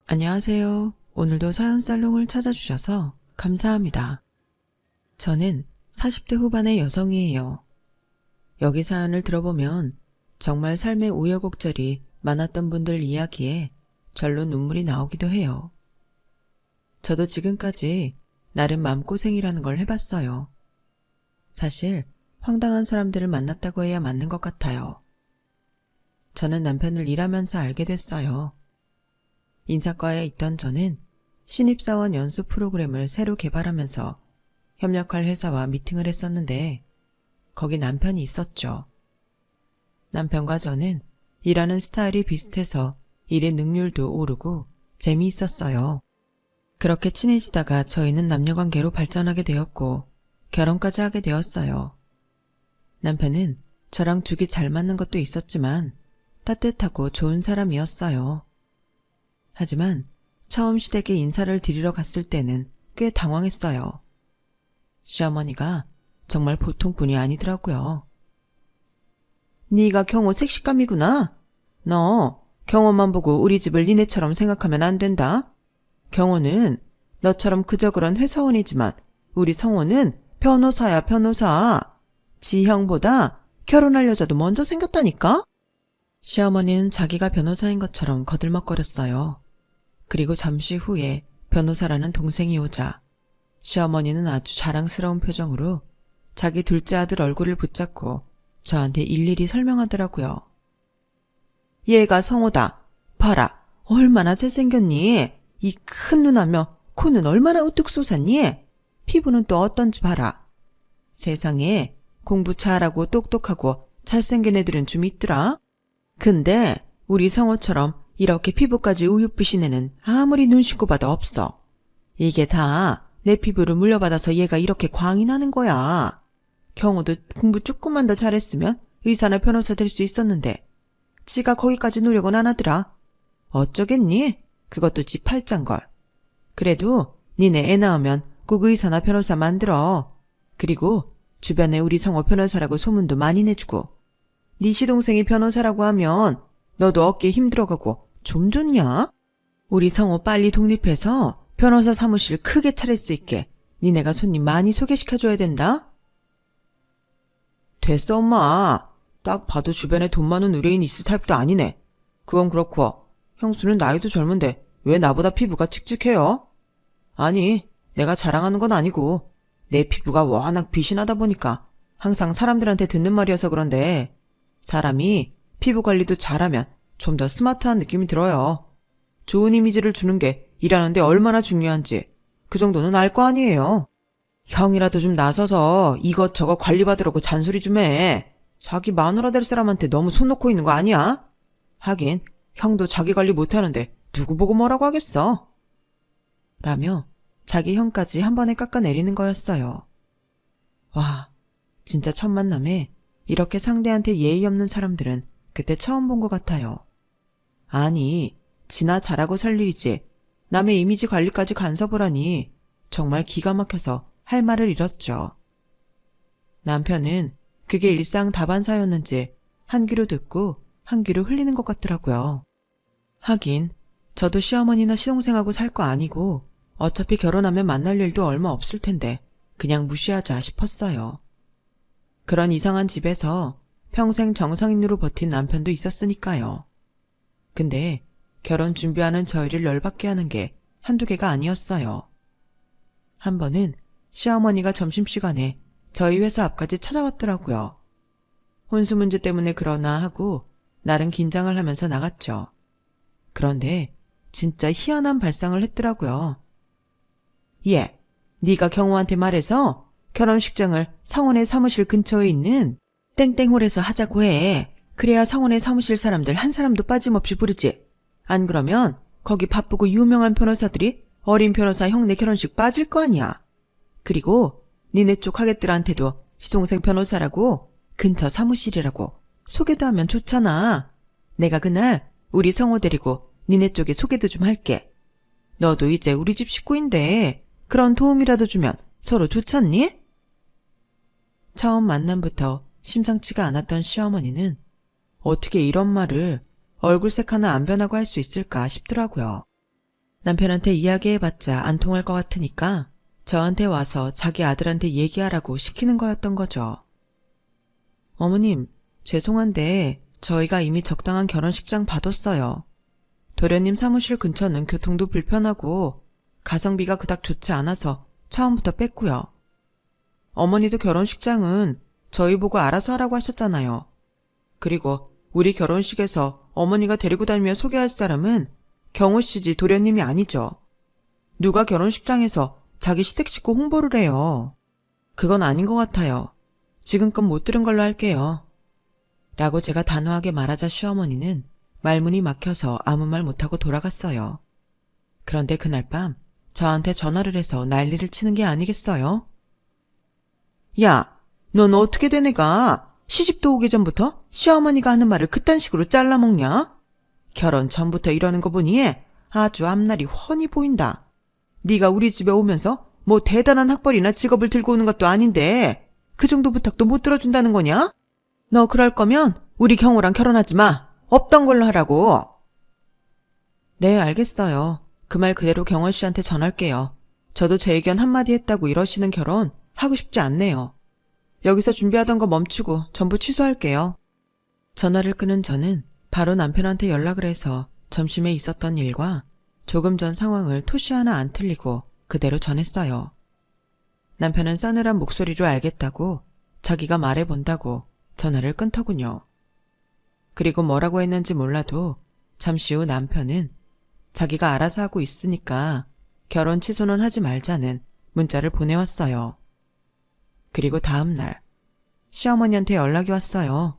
안녕하세요. 오늘도 사연 살롱을 찾아주셔서 감사합니다. 저는 40대 후반의 여성이에요. 여기 사연을 들어보면 정말 삶의 우여곡절이 많았던 분들 이야기에 절로 눈물이 나오기도 해요. 저도 지금까지 나름 마음고생이라는 걸 해봤어요. 사실 황당한 사람들을 만났다고 해야 맞는 것 같아요. 저는 남편을 일하면서 알게 됐어요. 인사과에 있던 저는 신입사원 연수 프로그램을 새로 개발하면서 협력할 회사와 미팅을 했었는데 거기 남편이 있었죠. 남편과 저는 일하는 스타일이 비슷해서 일의 능률도 오르고 재미있었어요. 그렇게 친해지다가 저희는 남녀관계로 발전하게 되었고 결혼까지 하게 되었어요. 남편은 저랑 죽이 잘 맞는 것도 있었지만 따뜻하고 좋은 사람이었어요. 하지만 처음 시댁에 인사를 드리러 갔을 때는 꽤 당황했어요. 시어머니가 정말 보통 분이 아니더라고요. 네가 경호 색식감이구나. 너 경호만 보고 우리 집을 니네처럼 생각하면 안 된다. 경호는 너처럼 그저 그런 회사원이지만 우리 성호는 변호사야 변호사. 지형보다 결혼할 여자도 먼저 생겼다니까? 시어머니는 자기가 변호사인 것처럼 거들먹거렸어요. 그리고 잠시 후에 변호사라는 동생이 오자 시어머니는 아주 자랑스러운 표정으로 자기 둘째 아들 얼굴을 붙잡고 저한테 일일이 설명하더라고요. 얘가 성호다. 봐라. 얼마나 잘생겼니? 이 큰 눈하며 코는 얼마나 우뚝 솟았니? 피부는 또 어떤지 봐라. 세상에 공부 잘하고 똑똑하고 잘생긴 애들은 좀 있더라. 근데 우리 성호처럼 이렇게 피부까지 우윳빛인 애는 아무리 눈 씻고 봐도 없어. 이게 다 내 피부를 물려받아서 얘가 이렇게 광이 나는 거야. 경호도 공부 조금만 더 잘했으면 의사나 변호사 될 수 있었는데 지가 거기까지 노력은 안 하더라. 어쩌겠니? 그것도 지 팔짱걸. 그래도 니네 애 낳으면 꼭 의사나 변호사 만들어. 그리고 주변에 우리 성호 변호사라고 소문도 많이 내주고 네 시동생이 변호사라고 하면 너도 어깨 힘들어가고 좀 좋냐? 우리 성호 빨리 독립해서 변호사 사무실 크게 차릴 수 있게 니네가 손님 많이 소개시켜줘야 된다? 됐어 엄마. 딱 봐도 주변에 돈 많은 의뢰인 있을 타입도 아니네. 그건 그렇고 형수는 나이도 젊은데 왜 나보다 피부가 칙칙해요? 아니 내가 자랑하는 건 아니고 내 피부가 워낙 빛이 나다 보니까 항상 사람들한테 듣는 말이어서 그런데 사람이 피부 관리도 잘하면 좀 더 스마트한 느낌이 들어요. 좋은 이미지를 주는 게 일하는데 얼마나 중요한지 그 정도는 알 거 아니에요. 형이라도 좀 나서서 이것저것 관리받으라고 잔소리 좀 해. 자기 마누라 될 사람한테 너무 손 놓고 있는 거 아니야? 하긴 형도 자기 관리 못하는데 누구 보고 뭐라고 하겠어. 라며 자기 형까지 한 번에 깎아내리는 거였어요. 와, 진짜 첫 만남에 이렇게 상대한테 예의 없는 사람들은 그때 처음 본 것 같아요. 아니, 지나 잘하고 살 일이지 남의 이미지 관리까지 간섭을 하니 정말 기가 막혀서 할 말을 잃었죠. 남편은 그게 일상 다반사였는지 한 귀로 듣고 한 귀로 흘리는 것 같더라고요. 하긴 저도 시어머니나 시동생하고 살 거 아니고 어차피 결혼하면 만날 일도 얼마 없을 텐데 그냥 무시하자 싶었어요. 그런 이상한 집에서 평생 정상인으로 버틴 남편도 있었으니까요. 근데 결혼 준비하는 저희를 열받게 하는 게 한두 개가 아니었어요. 한 번은 시어머니가 점심시간에 저희 회사 앞까지 찾아왔더라고요. 혼수 문제 때문에 그러나 하고 나름 긴장을 하면서 나갔죠. 그런데 진짜 희한한 발상을 했더라고요. 예, 네가 경호한테 말해서 결혼식장을 성원의 사무실 근처에 있는 땡땡홀에서 하자고 해. 그래야 성원의 사무실 사람들 한 사람도 빠짐없이 부르지. 안 그러면 거기 바쁘고 유명한 변호사들이 어린 변호사 형네 결혼식 빠질 거 아니야. 그리고 니네 쪽 하객들한테도 시동생 변호사라고 근처 사무실이라고 소개도 하면 좋잖아. 내가 그날 우리 성호 데리고 니네 쪽에 소개도 좀 할게. 너도 이제 우리 집 식구인데 그런 도움이라도 주면 서로 좋잖니? 처음 만남부터 심상치가 않았던 시어머니는 어떻게 이런 말을 얼굴색 하나 안 변하고 할 수 있을까 싶더라고요. 남편한테 이야기해봤자 안 통할 것 같으니까 저한테 와서 자기 아들한테 얘기하라고 시키는 거였던 거죠. 어머님, 죄송한데 저희가 이미 적당한 결혼식장 봐뒀어요. 도련님 사무실 근처는 교통도 불편하고 가성비가 그닥 좋지 않아서 처음부터 뺐고요. 어머니도 결혼식장은 저희 보고 알아서 하라고 하셨잖아요. 그리고 우리 결혼식에서 어머니가 데리고 다니며 소개할 사람은 경호 씨지 도련님이 아니죠. 누가 결혼식장에서 자기 시댁 식구 홍보를 해요. 그건 아닌 것 같아요. 지금껏 못 들은 걸로 할게요. 라고 제가 단호하게 말하자 시어머니는 말문이 막혀서 아무 말 못하고 돌아갔어요. 그런데 그날 밤 저한테 전화를 해서 난리를 치는 게 아니겠어요? 야, 넌 어떻게 된 애가 시집도 오기 전부터 시어머니가 하는 말을 그딴 식으로 잘라먹냐? 결혼 전부터 이러는 거 보니 아주 앞날이 훤히 보인다. 네가 우리 집에 오면서 뭐 대단한 학벌이나 직업을 들고 오는 것도 아닌데 그 정도 부탁도 못 들어준다는 거냐? 너 그럴 거면 우리 경호랑 결혼하지 마. 없던 걸로 하라고. 네, 알겠어요. 그 말 그대로 경호 씨한테 전할게요. 저도 제 의견 한마디 했다고 이러시는 결혼 하고 싶지 않네요. 여기서 준비하던 거 멈추고 전부 취소할게요. 전화를 끊은 저는 바로 남편한테 연락을 해서 점심에 있었던 일과 조금 전 상황을 토시 하나 안 틀리고 그대로 전했어요. 남편은 싸늘한 목소리로 알겠다고 자기가 말해본다고 전화를 끊더군요. 그리고 뭐라고 했는지 몰라도 잠시 후 남편은 자기가 알아서 하고 있으니까 결혼 취소는 하지 말자는 문자를 보내왔어요. 그리고 다음날 시어머니한테 연락이 왔어요.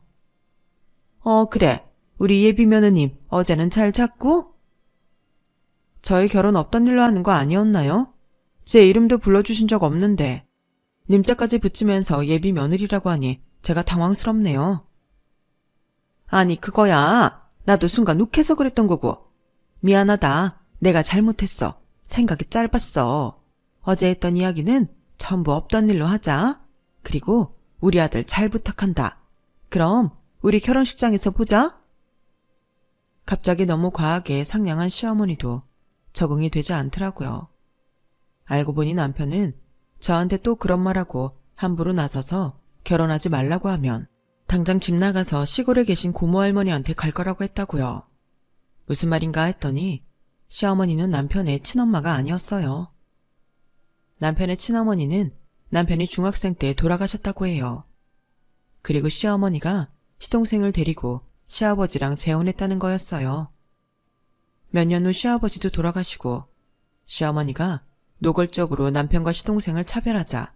그래. 우리 예비 며느님 어제는 잘 잤고? 저희 결혼 없던 일로 하는 거 아니었나요? 제 이름도 불러주신 적 없는데 님자까지 붙이면서 예비 며느리라고 하니 제가 당황스럽네요. 아니 그거야. 나도 순간 욱해서 그랬던 거고. 미안하다. 내가 잘못했어. 생각이 짧았어. 어제 했던 이야기는 전부 없던 일로 하자. 그리고 우리 아들 잘 부탁한다. 그럼 우리 결혼식장에서 보자. 갑자기 너무 과하게 상냥한 시어머니도 적응이 되지 않더라고요. 알고 보니 남편은 저한테 또 그런 말하고 함부로 나서서 결혼하지 말라고 하면 당장 집 나가서 시골에 계신 고모 할머니한테 갈 거라고 했다고요. 무슨 말인가 했더니 시어머니는 남편의 친엄마가 아니었어요. 남편의 친어머니는 남편이 중학생 때 돌아가셨다고 해요. 그리고 시어머니가 시동생을 데리고 시아버지랑 재혼했다는 거였어요. 몇 년 후 시아버지도 돌아가시고 시어머니가 노골적으로 남편과 시동생을 차별하자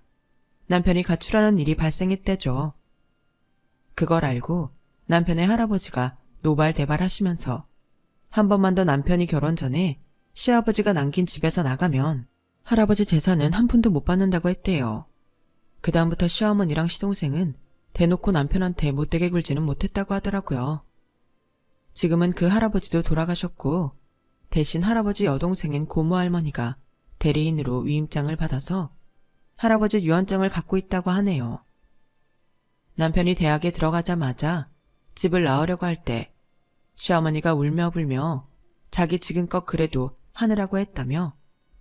남편이 가출하는 일이 발생했대죠. 그걸 알고 남편의 할아버지가 노발대발하시면서 한 번만 더 남편이 결혼 전에 시아버지가 남긴 집에서 나가면 할아버지 재산은 한 푼도 못 받는다고 했대요. 그 다음부터 시어머니랑 시동생은 대놓고 남편한테 못되게 굴지는 못했다고 하더라고요. 지금은 그 할아버지도 돌아가셨고 대신 할아버지 여동생인 고모 할머니가 대리인으로 위임장을 받아서 할아버지 유언장을 갖고 있다고 하네요. 남편이 대학에 들어가자마자 집을 나으려고 할 때 시어머니가 울며불며 자기 지금껏 그래도 하느라고 했다며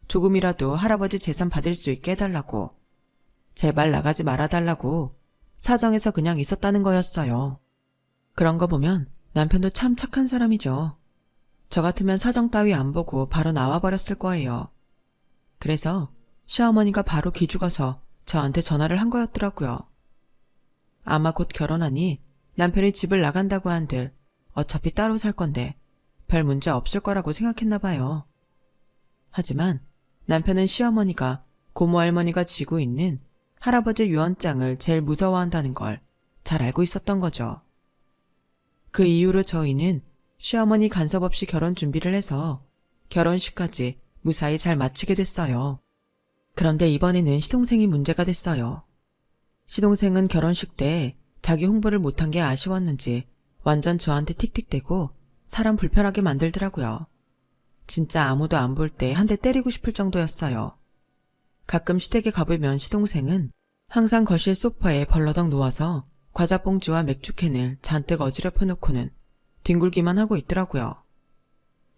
조금이라도 할아버지 재산 받을 수 있게 해달라고 제발 나가지 말아달라고 사정해서 그냥 있었다는 거였어요. 그런 거 보면 남편도 참 착한 사람이죠. 저 같으면 사정 따위 안 보고 바로 나와버렸을 거예요. 그래서 시어머니가 바로 기죽어서 저한테 전화를 한 거였더라고요. 아마 곧 결혼하니 남편이 집을 나간다고 한들 어차피 따로 살 건데 별 문제 없을 거라고 생각했나 봐요. 하지만 남편은 시어머니가 고모 할머니가 쥐고 있는 할아버지 유언장을 제일 무서워한다는 걸 잘 알고 있었던 거죠. 그 이후로 저희는 시어머니 간섭 없이 결혼 준비를 해서 결혼식까지 무사히 잘 마치게 됐어요. 그런데 이번에는 시동생이 문제가 됐어요. 시동생은 결혼식 때 자기 홍보를 못한 게 아쉬웠는지 완전 저한테 틱틱대고 사람 불편하게 만들더라고요. 진짜 아무도 안 볼 때 한 대 때리고 싶을 정도였어요. 가끔 시댁에 가보면 시동생은 항상 거실 소파에 벌러덩 누워서 과자봉지와 맥주캔을 잔뜩 어지럽혀 놓고는 뒹굴기만 하고 있더라고요.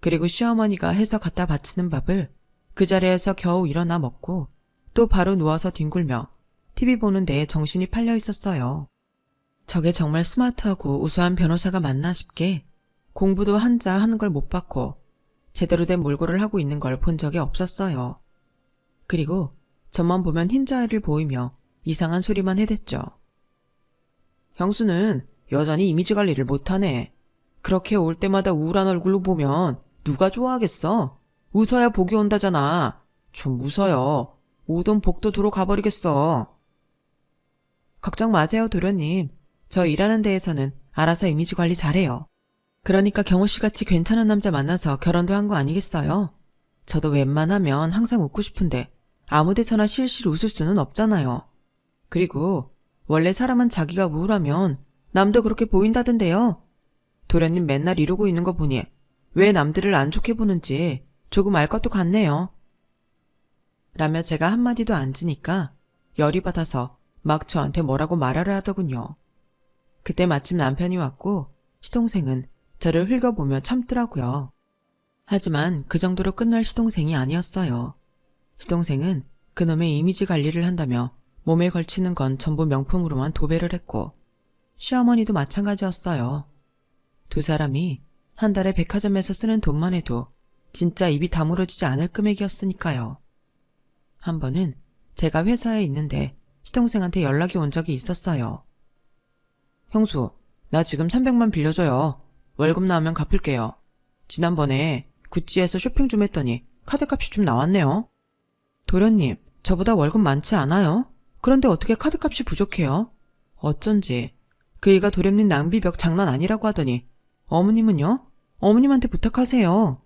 그리고 시어머니가 해서 갖다 바치는 밥을 그 자리에서 겨우 일어나 먹고 또 바로 누워서 뒹굴며 TV 보는 데에 정신이 팔려 있었어요. 저게 정말 스마트하고 우수한 변호사가 맞나 싶게 공부도 한자 하는 걸 못 봤고 제대로 된 몰골을 하고 있는 걸 본 적이 없었어요. 그리고 저만 보면 흰자를 보이며 이상한 소리만 해댔죠. 형수는 여전히 이미지 관리를 못하네. 그렇게 올 때마다 우울한 얼굴로 보면 누가 좋아하겠어? 웃어야 복이 온다잖아. 좀 웃어요. 오돈 복도 도로 가버리겠어. 걱정 마세요, 도련님. 저 일하는 데에서는 알아서 이미지 관리 잘해요. 그러니까 경호씨같이 괜찮은 남자 만나서 결혼도 한 거 아니겠어요? 저도 웬만하면 항상 웃고 싶은데 아무 데서나 실실 웃을 수는 없잖아요. 그리고 원래 사람은 자기가 우울하면 남도 그렇게 보인다던데요. 도련님 맨날 이러고 있는 거 보니 왜 남들을 안 좋게 보는지 조금 알 것도 같네요. 라며 제가 한마디도 안 지니까 열이 받아서 막 저한테 뭐라고 말하려 하더군요. 그때 마침 남편이 왔고 시동생은 저를 흘겨보며 참더라고요. 하지만 그 정도로 끝날 시동생이 아니었어요. 시동생은 그놈의 이미지 관리를 한다며 몸에 걸치는 건 전부 명품으로만 도배를 했고 시어머니도 마찬가지였어요. 두 사람이 한 달에 백화점에서 쓰는 돈만 해도 진짜 입이 다물어지지 않을 금액이었으니까요. 한 번은 제가 회사에 있는데 시동생한테 연락이 온 적이 있었어요. 형수, 나 지금 300만 빌려줘요. 월급 나오면 갚을게요. 지난번에 구찌에서 쇼핑 좀 했더니 카드값이 좀 나왔네요. 도련님, 저보다 월급 많지 않아요? 그런데 어떻게 카드값이 부족해요? 어쩐지 그이가 도련님 낭비벽 장난 아니라고 하더니 어머님은요? 어머님한테 부탁하세요.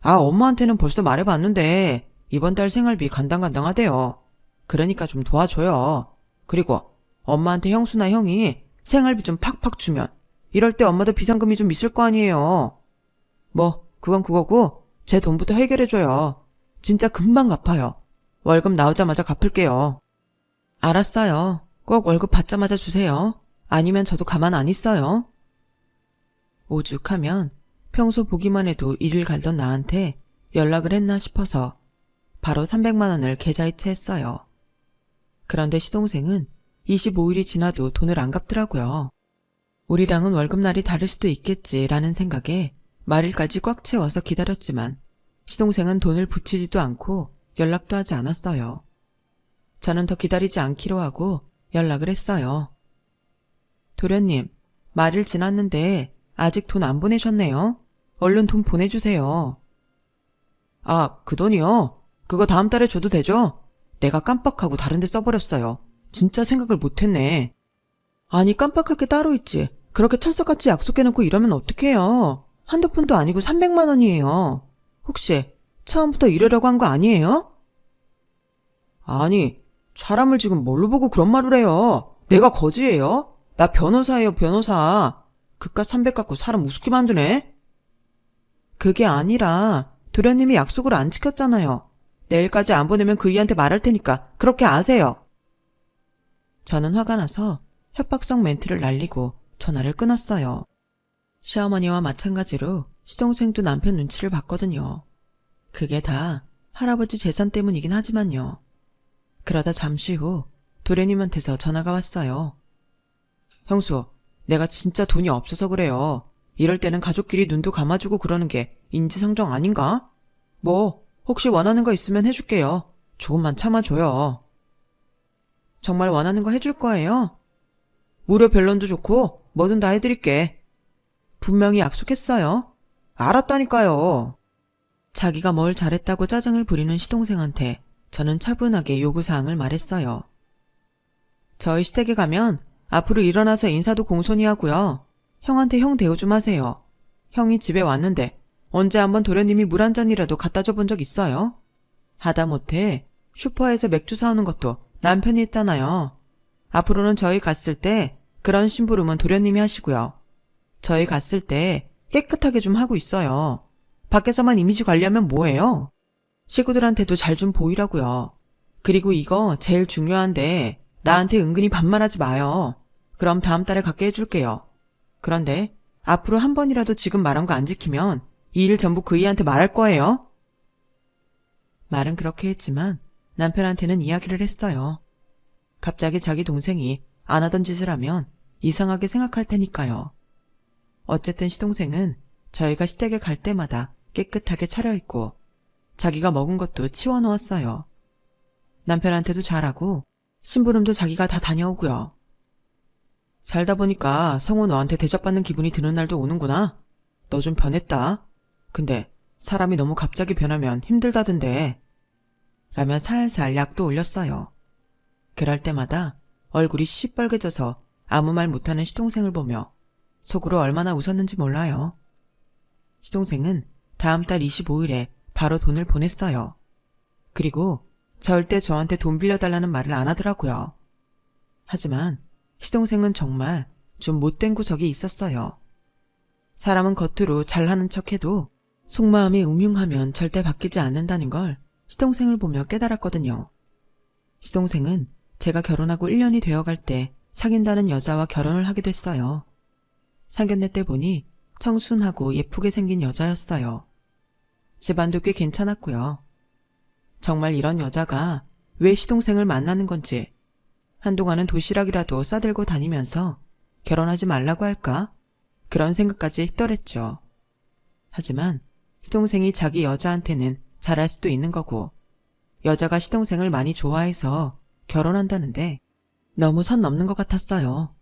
아, 엄마한테는 벌써 말해봤는데 이번 달 생활비 간당간당하대요. 그러니까 좀 도와줘요. 그리고 엄마한테 형수나 형이 생활비 좀 팍팍 주면 이럴 때 엄마도 비상금이 좀 있을 거 아니에요. 뭐 그건 그거고 제 돈부터 해결해줘요. 진짜 금방 갚아요. 월급 나오자마자 갚을게요. 알았어요. 꼭 월급 받자마자 주세요. 아니면 저도 가만 안 있어요. 오죽하면 평소 보기만 해도 이를 갈던 나한테 연락을 했나 싶어서 바로 300만 원을 계좌이체했어요. 그런데 시동생은 25일이 지나도 돈을 안 갚더라고요. 우리랑은 월급날이 다를 수도 있겠지라는 생각에 말일까지 꽉 채워서 기다렸지만 시동생은 돈을 붙이지도 않고 연락도 하지 않았어요. 저는 더 기다리지 않기로 하고 연락을 했어요. 도련님, 말일 지났는데 아직 돈 안 보내셨네요. 얼른 돈 보내주세요. 아, 그 돈이요? 그거 다음 달에 줘도 되죠? 내가 깜빡하고 다른 데 써버렸어요. 진짜 생각을 못했네. 아니, 깜빡할 게 따로 있지. 그렇게 철석같이 약속해놓고 이러면 어떡해요. 한두 푼도 아니고 300만 원이에요. 혹시 처음부터 이러려고 한 거 아니에요? 아니, 사람을 지금 뭘로 보고 그런 말을 해요. 내가 거지예요? 나 변호사예요, 변호사. 그깟 300 갖고 사람 우습게 만드네? 그게 아니라 도련님이 약속을 안 지켰잖아요. 내일까지 안 보내면 그이한테 말할 테니까 그렇게 아세요. 저는 화가 나서 협박성 멘트를 날리고 전화를 끊었어요. 시어머니와 마찬가지로 시동생도 남편 눈치를 봤거든요. 그게 다 할아버지 재산 때문이긴 하지만요. 그러다 잠시 후 도련님한테서 전화가 왔어요. 형수, 내가 진짜 돈이 없어서 그래요. 이럴 때는 가족끼리 눈도 감아주고 그러는 게 인지상정 아닌가? 뭐 혹시 원하는 거 있으면 해줄게요. 조금만 참아줘요. 정말 원하는 거 해줄 거예요? 무료 변론도 좋고 뭐든 다 해드릴게. 분명히 약속했어요. 알았다니까요. 자기가 뭘 잘했다고 짜증을 부리는 시동생한테 저는 차분하게 요구사항을 말했어요. 저희 시댁에 가면 앞으로 일어나서 인사도 공손히 하고요. 형한테 형 대우 좀 하세요. 형이 집에 왔는데 언제 한번 도련님이 물 한 잔이라도 갖다 줘 본 적 있어요? 하다못해 슈퍼에서 맥주 사오는 것도 남편이 했잖아요. 앞으로는 저희 갔을 때 그런 심부름은 도련님이 하시고요. 저희 갔을 때 깨끗하게 좀 하고 있어요. 밖에서만 이미지 관리하면 뭐해요? 식구들한테도 잘 좀 보이라고요. 그리고 이거 제일 중요한데 나한테 은근히 반말하지 마요. 그럼 다음 달에 갖게 해줄게요. 그런데 앞으로 한 번이라도 지금 말한 거 안 지키면 이 일 전부 그이한테 말할 거예요? 말은 그렇게 했지만 남편한테는 이야기를 했어요. 갑자기 자기 동생이 안 하던 짓을 하면 이상하게 생각할 테니까요. 어쨌든 시동생은 저희가 시댁에 갈 때마다 깨끗하게 차려입고 자기가 먹은 것도 치워놓았어요. 남편한테도 잘하고 심부름도 자기가 다 다녀오고요. 살다 보니까 성우 너한테 대접받는 기분이 드는 날도 오는구나. 너 좀 변했다. 근데 사람이 너무 갑자기 변하면 힘들다던데. 라며 살살 약도 올렸어요. 그럴 때마다 얼굴이 시뻘개져서 아무 말 못하는 시동생을 보며 속으로 얼마나 웃었는지 몰라요. 시동생은 다음 달 25일에 바로 돈을 보냈어요. 그리고 절대 저한테 돈 빌려달라는 말을 안 하더라고요. 하지만 시동생은 정말 좀 못된 구석이 있었어요. 사람은 겉으로 잘하는 척해도 속마음이 음흉하면 절대 바뀌지 않는다는 걸 시동생을 보며 깨달았거든요. 시동생은 제가 결혼하고 1년이 되어갈 때 사귄다는 여자와 결혼을 하게 됐어요. 상견례 때 보니 청순하고 예쁘게 생긴 여자였어요. 집안도 꽤 괜찮았고요. 정말 이런 여자가 왜 시동생을 만나는 건지, 한동안은 도시락이라도 싸들고 다니면서 결혼하지 말라고 할까? 그런 생각까지 했더랬죠. 하지만 시동생이 자기 여자한테는 잘할 수도 있는 거고, 여자가 시동생을 많이 좋아해서 결혼한다는데 너무 선 넘는 것 같았어요.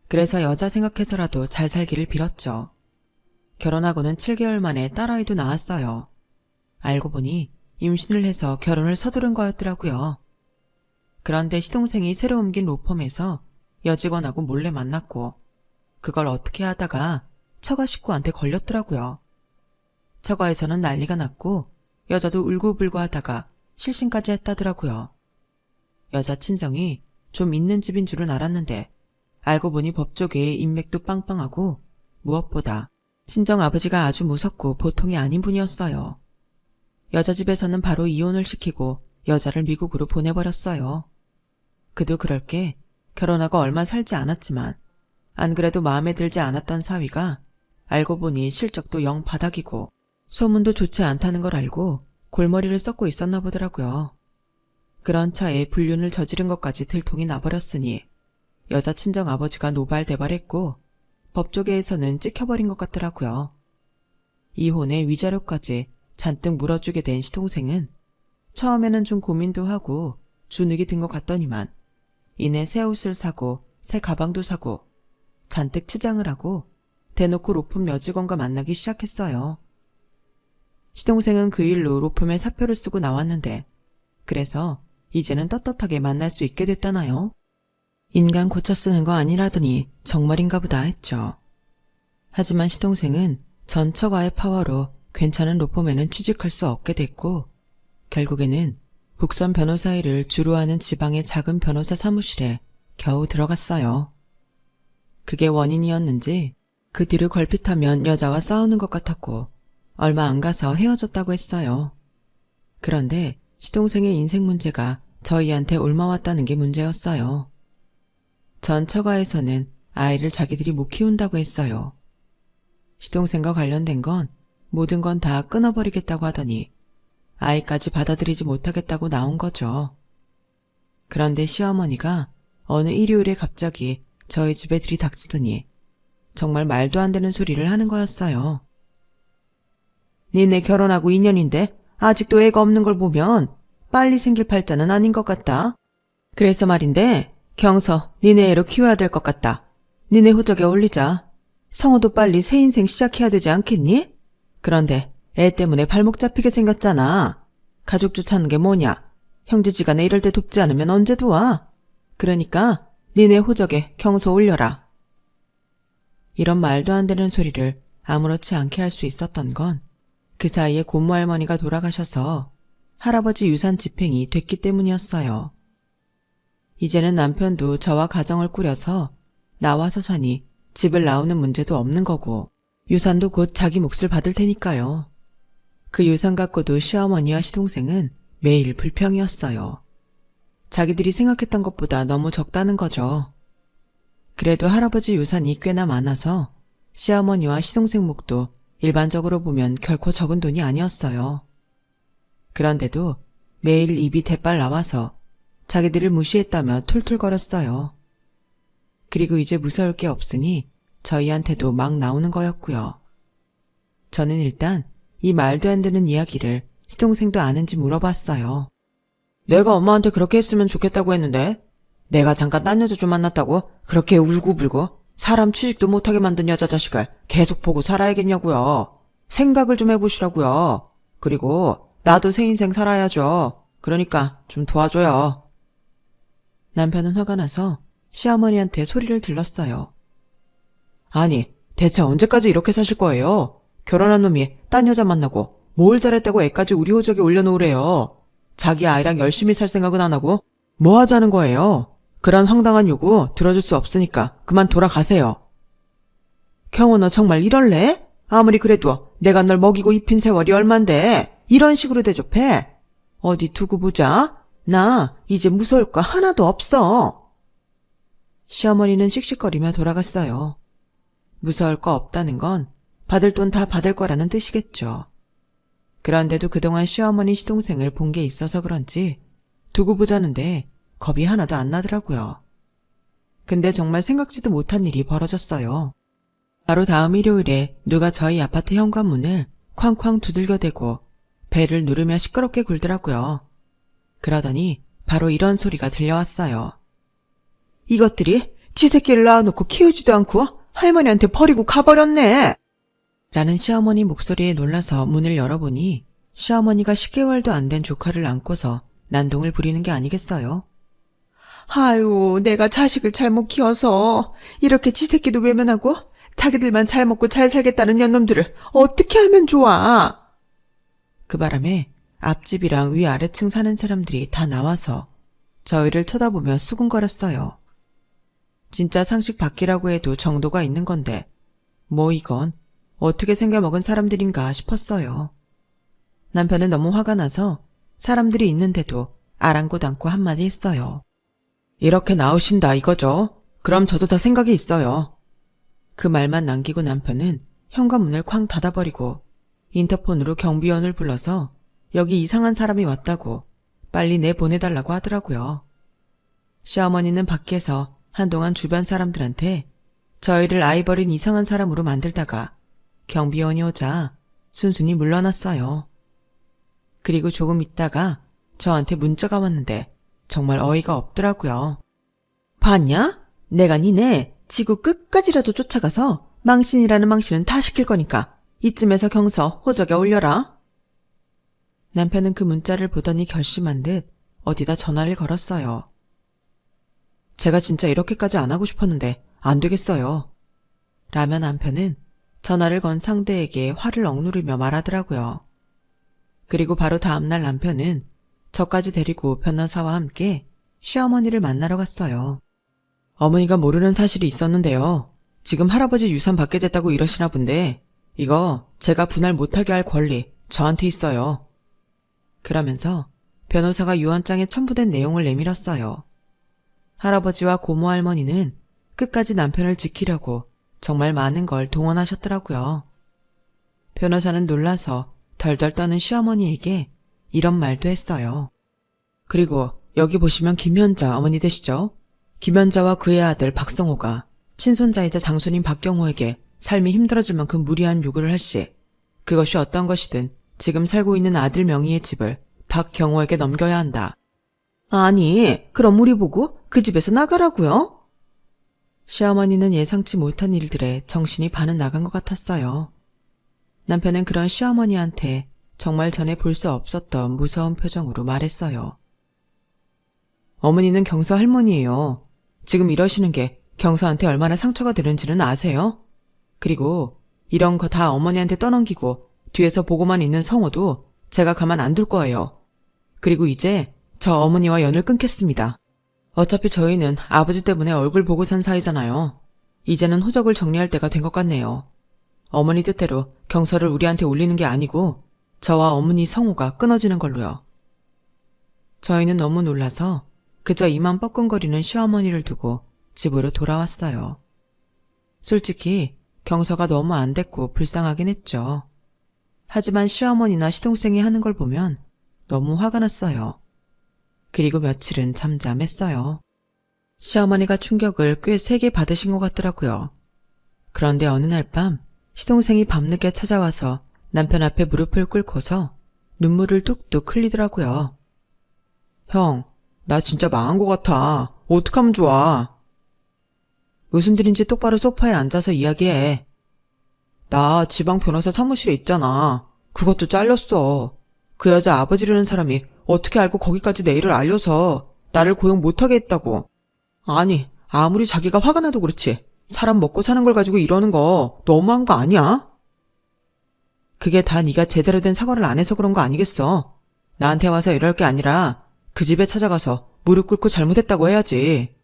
그래서 여자 생각해서라도 잘 살기를 빌었죠. 결혼하고는 7개월 만에 딸아이도 낳았어요. 알고 보니 임신을 해서 결혼을 서두른 거였더라고요. 그런데 시동생이 새로 옮긴 로펌에서 여직원하고 몰래 만났고 그걸 어떻게 하다가 처가 식구한테 걸렸더라고요. 처가에서는 난리가 났고 여자도 울고불고 하다가 실신까지 했다더라고요. 여자 친정이 좀 있는 집인 줄은 알았는데 알고 보니 법조계의 인맥도 빵빵하고 무엇보다 친정 아버지가 아주 무섭고 보통이 아닌 분이었어요. 여자 집에서는 바로 이혼을 시키고 여자를 미국으로 보내버렸어요. 그도 그럴 게 결혼하고 얼마 살지 않았지만 안 그래도 마음에 들지 않았던 사위가 알고 보니 실적도 영 바닥이고 소문도 좋지 않다는 걸 알고 골머리를 썩고 있었나 보더라고요. 그런 차에 불륜을 저지른 것까지 들통이 나버렸으니 여자 친정 아버지가 노발대발했고 법조계에서는 찍혀버린 것 같더라고요. 이혼의 위자료까지 잔뜩 물어주게 된 시동생은 처음에는 좀 고민도 하고 주눅이 든 것 같더니만 이내 새 옷을 사고 새 가방도 사고 잔뜩 치장을 하고 대놓고 로펌 여직원과 만나기 시작했어요. 시동생은 그 일로 로펌에 사표를 쓰고 나왔는데 그래서 이제는 떳떳하게 만날 수 있게 됐다나요? 인간 고쳐 쓰는 거 아니라더니 정말인가 보다 했죠. 하지만 시동생은 전 처가의 파워로 괜찮은 로펌에는 취직할 수 없게 됐고 결국에는 국선 변호사 일을 주로 하는 지방의 작은 변호사 사무실에 겨우 들어갔어요. 그게 원인이었는지 그 뒤를 걸핏하면 여자와 싸우는 것 같았고 얼마 안 가서 헤어졌다고 했어요. 그런데 시동생의 인생 문제가 저희한테 옮아왔다는 게 문제였어요. 전 처가에서는 아이를 자기들이 못 키운다고 했어요. 시동생과 관련된 건 모든 건 다 끊어버리겠다고 하더니 아이까지 받아들이지 못하겠다고 나온 거죠. 그런데 시어머니가 어느 일요일에 갑자기 저희 집에 들이닥치더니 정말 말도 안 되는 소리를 하는 거였어요. 니네 결혼하고 2년인데 아직도 애가 없는 걸 보면 빨리 생길 팔자는 아닌 것 같다. 그래서 말인데 경서 니네 애로 키워야 될 것 같다. 니네 호적에 올리자. 성우도 빨리 새 인생 시작해야 되지 않겠니? 그런데 애 때문에 발목 잡히게 생겼잖아. 가족 좋다는 게 뭐냐. 형제지간에 이럴 때 돕지 않으면 언제 도와. 그러니까 니네 호적에 경서 올려라. 이런 말도 안 되는 소리를 아무렇지 않게 할 수 있었던 건 그 사이에 고모 할머니가 돌아가셔서 할아버지 유산 집행이 됐기 때문이었어요. 이제는 남편도 저와 가정을 꾸려서 나와서 사니 집을 나오는 문제도 없는 거고 유산도 곧 자기 몫을 받을 테니까요. 그 유산 갖고도 시어머니와 시동생은 매일 불평이었어요. 자기들이 생각했던 것보다 너무 적다는 거죠. 그래도 할아버지 유산이 꽤나 많아서 시어머니와 시동생 몫도 일반적으로 보면 결코 적은 돈이 아니었어요. 그런데도 매일 입이 대빨 나와서 자기들을 무시했다며 툴툴거렸어요. 그리고 이제 무서울 게 없으니 저희한테도 막 나오는 거였고요. 저는 일단 이 말도 안 되는 이야기를 시동생도 아는지 물어봤어요. 내가 엄마한테 그렇게 했으면 좋겠다고 했는데 내가 잠깐 딴 여자 좀 만났다고 그렇게 울고불고 사람 취직도 못하게 만든 여자 자식을 계속 보고 살아야겠냐고요. 생각을 좀 해보시라고요. 그리고 나도 새 인생 살아야죠. 그러니까 좀 도와줘요. 남편은 화가 나서 시어머니한테 소리를 질렀어요. 아니, 대체 언제까지 이렇게 사실 거예요? 결혼한 놈이 딴 여자 만나고 뭘 잘했다고 애까지 우리 호적에 올려놓으래요. 자기 아이랑 열심히 살 생각은 안 하고 뭐 하자는 거예요? 그런 황당한 요구 들어줄 수 없으니까 그만 돌아가세요. 경호 너 정말 이럴래? 아무리 그래도 내가 널 먹이고 입힌 세월이 얼만데 이런 식으로 대접해? 어디 두고 보자. 나 이제 무서울 거 하나도 없어. 시어머니는 씩씩거리며 돌아갔어요. 무서울 거 없다는 건 받을 돈 다 받을 거라는 뜻이겠죠. 그런데도 그동안 시어머니 시동생을 본 게 있어서 그런지 두고 보자는데 겁이 하나도 안 나더라고요. 근데 정말 생각지도 못한 일이 벌어졌어요. 바로 다음 일요일에 누가 저희 아파트 현관문을 쾅쾅 두들겨대고 배를 누르며 시끄럽게 굴더라고요. 그러더니 바로 이런 소리가 들려왔어요. 이것들이 지 새끼를 낳아놓고 키우지도 않고 할머니한테 버리고 가버렸네. 라는 시어머니 목소리에 놀라서 문을 열어보니 시어머니가 10개월도 안 된 조카를 안고서 난동을 부리는 게 아니겠어요. 아유, 내가 자식을 잘못 키워서 이렇게 지 새끼도 외면하고 자기들만 잘 먹고 잘 살겠다는 년놈들을 어떻게 하면 좋아. 그 바람에 앞집이랑 위아래층 사는 사람들이 다 나와서 저희를 쳐다보며 수군거렸어요. 진짜 상식 밖이라고 해도 정도가 있는 건데 뭐 이건 어떻게 생겨먹은 사람들인가 싶었어요. 남편은 너무 화가 나서 사람들이 있는데도 아랑곳 않고 한마디 했어요. 이렇게 나오신다 이거죠? 그럼 저도 다 생각이 있어요. 그 말만 남기고 남편은 현관문을 쾅 닫아버리고 인터폰으로 경비원을 불러서 여기 이상한 사람이 왔다고 빨리 내보내달라고 하더라고요. 시어머니는 밖에서 한동안 주변 사람들한테 저희를 아이 버린 이상한 사람으로 만들다가 경비원이 오자 순순히 물러났어요. 그리고 조금 있다가 저한테 문자가 왔는데 정말 어이가 없더라고요. 봤냐? 내가 니네 지구 끝까지라도 쫓아가서 망신이라는 망신은 다 시킬 거니까 이쯤에서 경서 호적에 올려라. 남편은 그 문자를 보더니 결심한 듯 어디다 전화를 걸었어요. 제가 진짜 이렇게까지 안 하고 싶었는데 안 되겠어요. 라며 남편은 전화를 건 상대에게 화를 억누르며 말하더라고요. 그리고 바로 다음날 남편은 저까지 데리고 변호사와 함께 시어머니를 만나러 갔어요. 어머니가 모르는 사실이 있었는데요. 지금 할아버지 유산 받게 됐다고 이러시나 본데 이거 제가 분할 못하게 할 권리 저한테 있어요. 그러면서 변호사가 유언장에 첨부된 내용을 내밀었어요. 할아버지와 고모 할머니는 끝까지 남편을 지키려고 정말 많은 걸 동원하셨더라고요. 변호사는 놀라서 덜덜 떠는 시어머니에게 이런 말도 했어요. 그리고 여기 보시면 김현자 어머니 되시죠? 김현자와 그의 아들 박성호가 친손자이자 장손인 박경호에게 삶이 힘들어질 만큼 무리한 요구를 할 시 그것이 어떤 것이든 지금 살고 있는 아들 명의의 집을 박경호에게 넘겨야 한다. 아니, 그럼 우리 보고 그 집에서 나가라고요? 시어머니는 예상치 못한 일들에 정신이 반은 나간 것 같았어요. 남편은 그런 시어머니한테 정말 전에 볼 수 없었던 무서운 표정으로 말했어요. 어머니는 경서 할머니예요. 지금 이러시는 게 경서한테 얼마나 상처가 되는지는 아세요? 그리고 이런 거 다 어머니한테 떠넘기고 뒤에서 보고만 있는 성호도 제가 가만 안 둘 거예요. 그리고 이제 저 어머니와 연을 끊겠습니다. 어차피 저희는 아버지 때문에 얼굴 보고 산 사이잖아요. 이제는 호적을 정리할 때가 된 것 같네요. 어머니 뜻대로 경서를 우리한테 올리는 게 아니고 저와 어머니 성호가 끊어지는 걸로요. 저희는 너무 놀라서 그저 이만 뻐끔거리는 시어머니를 두고 집으로 돌아왔어요. 솔직히 경서가 너무 안 됐고 불쌍하긴 했죠. 하지만 시어머니나 시동생이 하는 걸 보면 너무 화가 났어요. 그리고 며칠은 잠잠했어요. 시어머니가 충격을 꽤 세게 받으신 것 같더라고요. 그런데 어느 날 밤 시동생이 밤늦게 찾아와서 남편 앞에 무릎을 꿇고서 눈물을 뚝뚝 흘리더라고요. 형, 나 진짜 망한 것 같아. 어떡하면 좋아? 무슨 일인지 똑바로 소파에 앉아서 이야기해. 나 지방 변호사 사무실에 있잖아. 그것도 잘렸어. 그 여자 아버지라는 사람이 어떻게 알고 거기까지 내 일을 알려서 나를 고용 못하게 했다고. 아니, 아무리 자기가 화가 나도 그렇지. 사람 먹고 사는 걸 가지고 이러는 거 너무한 거 아니야? 그게 다 네가 제대로 된 사과를 안 해서 그런 거 아니겠어? 나한테 와서 이럴 게 아니라 그 집에 찾아가서 무릎 꿇고 잘못했다고 해야지.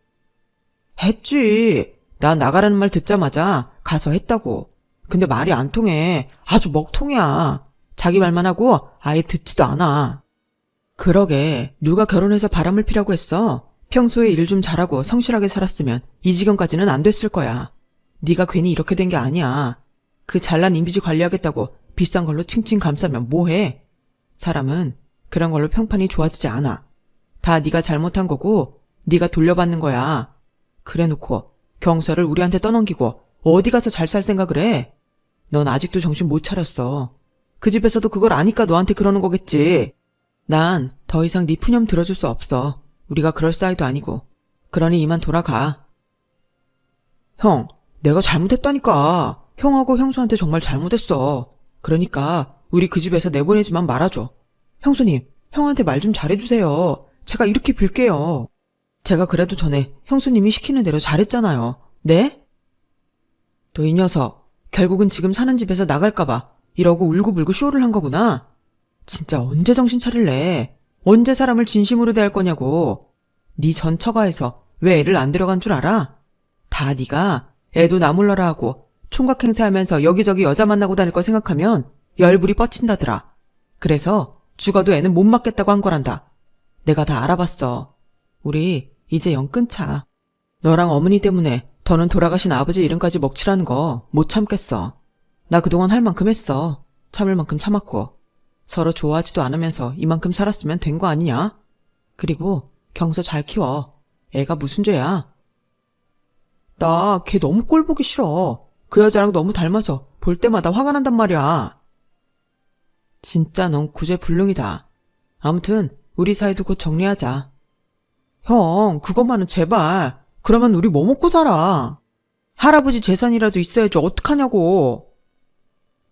했지. 나 나가라는 말 듣자마자 가서 했다고. 근데 말이 안 통해. 아주 먹통이야. 자기 말만 하고 아예 듣지도 않아. 그러게, 누가 결혼해서 바람을 피라고 했어? 평소에 일 좀 잘하고 성실하게 살았으면 이 지경까지는 안 됐을 거야. 네가 괜히 이렇게 된 게 아니야. 그 잘난 이미지 관리하겠다고 비싼 걸로 칭칭 감싸면 뭐해? 사람은 그런 걸로 평판이 좋아지지 않아. 다 네가 잘못한 거고 네가 돌려받는 거야. 그래놓고 경서를 우리한테 떠넘기고 어디 가서 잘 살 생각을 해? 넌 아직도 정신 못 차렸어. 그 집에서도 그걸 아니까 너한테 그러는 거겠지. 난 더 이상 네 푸념 들어줄 수 없어. 우리가 그럴 사이도 아니고. 그러니 이만 돌아가. 형, 내가 잘못했다니까. 형하고 형수한테 정말 잘못했어. 그러니까 우리 그 집에서 내보내지만 말아줘. 형수님, 형한테 말 좀 잘해주세요. 제가 이렇게 빌게요. 제가 그래도 전에 형수님이 시키는 대로 잘했잖아요. 네? 너 이 녀석, 결국은 지금 사는 집에서 나갈까봐 이러고 울고불고 쇼를 한 거구나. 진짜 언제 정신 차릴래? 언제 사람을 진심으로 대할 거냐고. 네 전 처가에서 왜 애를 안 데려간 줄 알아? 다 네가 애도 나몰라라 하고 총각 행세하면서 여기저기 여자 만나고 다닐 거 생각하면 열불이 뻗친다더라. 그래서 죽어도 애는 못 맡겠다고 한 거란다. 내가 다 알아봤어. 우리 이제 영 끊자. 너랑 어머니 때문에 더는 돌아가신 아버지 이름까지 먹칠하는 거 못 참겠어. 나 그동안 할 만큼 했어. 참을 만큼 참았고. 서로 좋아하지도 않으면서 이만큼 살았으면 된 거 아니냐? 그리고 경서 잘 키워. 애가 무슨 죄야? 나 걔 너무 꼴 보기 싫어. 그 여자랑 너무 닮아서 볼 때마다 화가 난단 말이야. 진짜 넌 구제불능이다. 아무튼 우리 사이도 곧 정리하자. 형, 그것만은 제발. 그러면 우리 뭐 먹고 살아? 할아버지 재산이라도 있어야지 어떡하냐고.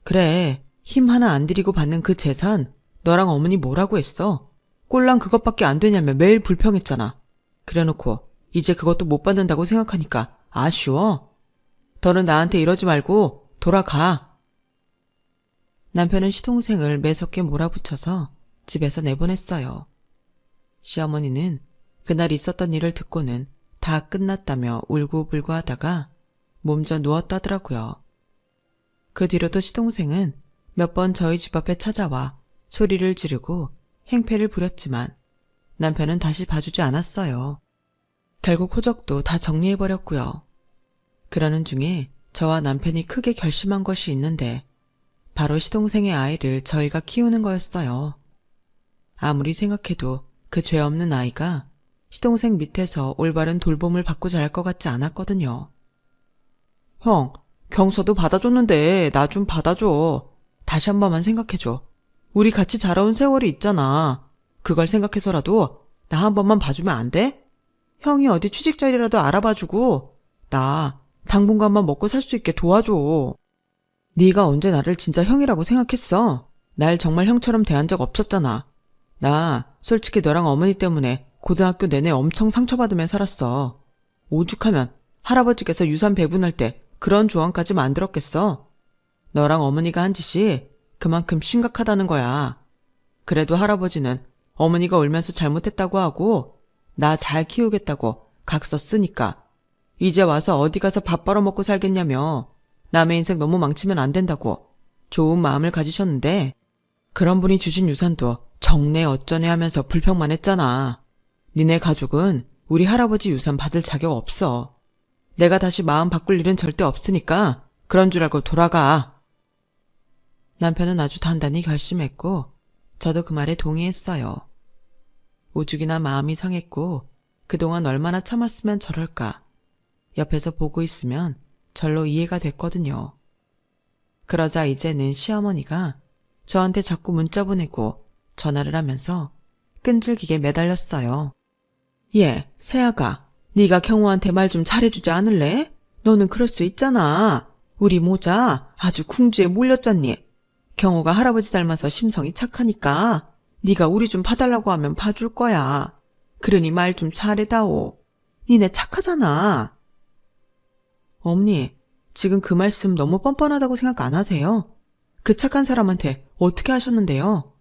그래, 힘 하나 안 들이고 받는 그 재산 너랑 어머니 뭐라고 했어? 꼴랑 그것밖에 안 되냐며 매일 불평했잖아. 그래놓고 이제 그것도 못 받는다고 생각하니까 아쉬워? 너는 나한테 이러지 말고 돌아가. 남편은 시동생을 매섭게 몰아붙여서 집에서 내보냈어요. 시어머니는 그날 있었던 일을 듣고는 다 끝났다며 울고불고 하다가 몸져 누웠다더라고요. 그 뒤로도 시동생은 몇 번 저희 집 앞에 찾아와 소리를 지르고 행패를 부렸지만 남편은 다시 봐주지 않았어요. 결국 호적도 다 정리해버렸고요. 그러는 중에 저와 남편이 크게 결심한 것이 있는데 바로 시동생의 아이를 저희가 키우는 거였어요. 아무리 생각해도 그 죄 없는 아이가 시동생 밑에서 올바른 돌봄을 받고 자랄 것 같지 않았거든요. 형, 경서도 받아줬는데 나 좀 받아줘. 다시 한 번만 생각해줘. 우리 같이 자라온 세월이 있잖아. 그걸 생각해서라도 나 한 번만 봐주면 안 돼? 형이 어디 취직 자리라도 알아봐주고 나 당분간만 먹고 살 수 있게 도와줘. 네가 언제 나를 진짜 형이라고 생각했어? 날 정말 형처럼 대한 적 없었잖아. 나 솔직히 너랑 어머니 때문에 고등학교 내내 엄청 상처받으며 살았어. 오죽하면 할아버지께서 유산 배분할 때 그런 조항까지 만들었겠어? 너랑 어머니가 한 짓이 그만큼 심각하다는 거야. 그래도 할아버지는 어머니가 울면서 잘못했다고 하고 나 잘 키우겠다고 각서 쓰니까 이제 와서 어디 가서 밥 벌어먹고 살겠냐며 남의 인생 너무 망치면 안 된다고 좋은 마음을 가지셨는데 그런 분이 주신 유산도 정내 어쩌네 하면서 불평만 했잖아. 니네 가족은 우리 할아버지 유산 받을 자격 없어. 내가 다시 마음 바꿀 일은 절대 없으니까 그런 줄 알고 돌아가. 남편은 아주 단단히 결심했고 저도 그 말에 동의했어요. 오죽이나 마음이 상했고 그동안 얼마나 참았으면 저럴까. 옆에서 보고 있으면 절로 이해가 됐거든요. 그러자 이제는 시어머니가 저한테 자꾸 문자 보내고 전화를 하면서 끈질기게 매달렸어요. 예, 새아가, 네가 경호한테 말 좀 잘해주지 않을래? 너는 그럴 수 있잖아. 우리 모자 아주 궁주에 몰렸잖니. 경호가 할아버지 닮아서 심성이 착하니까 네가 우리 좀 봐달라고 하면 봐줄 거야. 그러니 말 좀 잘해다오. 니네 착하잖아. 어머니, 지금 그 말씀 너무 뻔뻔하다고 생각 안 하세요? 그 착한 사람한테 어떻게 하셨는데요?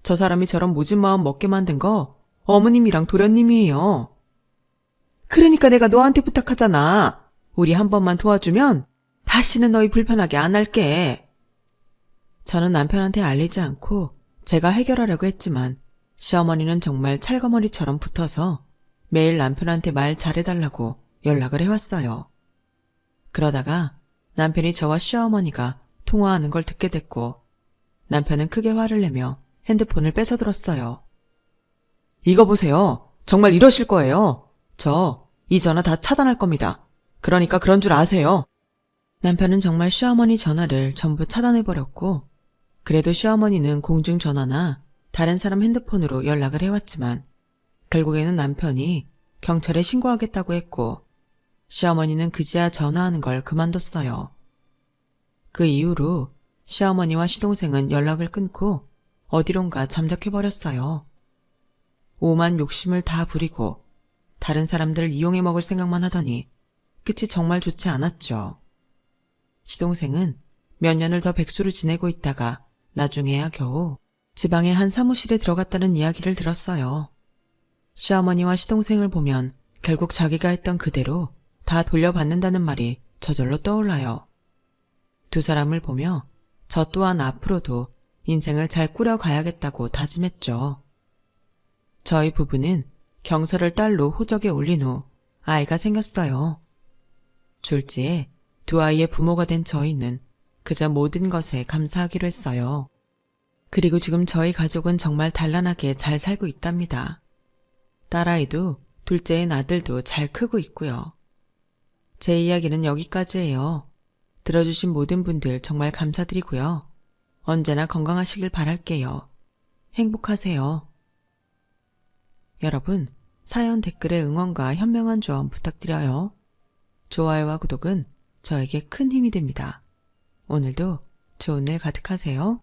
저 사람이 저런 모진 마음 먹게 만든 거 어머님이랑 도련님이에요. 그러니까 내가 너한테 부탁하잖아. 우리 한 번만 도와주면 다시는 너희 불편하게 안 할게. 저는 남편한테 알리지 않고 제가 해결하려고 했지만 시어머니는 정말 찰거머리처럼 붙어서 매일 남편한테 말 잘해달라고 연락을 해왔어요. 그러다가 남편이 저와 시어머니가 통화하는 걸 듣게 됐고 남편은 크게 화를 내며 핸드폰을 뺏어들었어요. 이거 보세요. 정말 이러실 거예요. 저 이 전화 다 차단할 겁니다. 그러니까 그런 줄 아세요. 남편은 정말 시어머니 전화를 전부 차단해버렸고 그래도 시어머니는 공중전화나 다른 사람 핸드폰으로 연락을 해왔지만 결국에는 남편이 경찰에 신고하겠다고 했고 시어머니는 그제야 전화하는 걸 그만뒀어요. 그 이후로 시어머니와 시동생은 연락을 끊고 어디론가 잠적해버렸어요. 오만 욕심을 다 부리고 다른 사람들을 이용해 먹을 생각만 하더니 끝이 정말 좋지 않았죠. 시동생은 몇 년을 더 백수로 지내고 있다가 나중에야 겨우 지방의 한 사무실에 들어갔다는 이야기를 들었어요. 시어머니와 시동생을 보면 결국 자기가 했던 그대로 다 돌려받는다는 말이 저절로 떠올라요. 두 사람을 보며 저 또한 앞으로도 인생을 잘 꾸려가야겠다고 다짐했죠. 저희 부부는 경서를 딸로 호적에 올린 후 아이가 생겼어요. 졸지에 두 아이의 부모가 된 저희는 그저 모든 것에 감사하기로 했어요. 그리고 지금 저희 가족은 정말 단란하게 잘 살고 있답니다. 딸아이도 둘째인 아들도 잘 크고 있고요. 제 이야기는 여기까지예요. 들어주신 모든 분들 정말 감사드리고요. 언제나 건강하시길 바랄게요. 행복하세요. 여러분, 사연 댓글에 응원과 현명한 조언 부탁드려요. 좋아요와 구독은 저에게 큰 힘이 됩니다. 오늘도 좋은 일 가득하세요.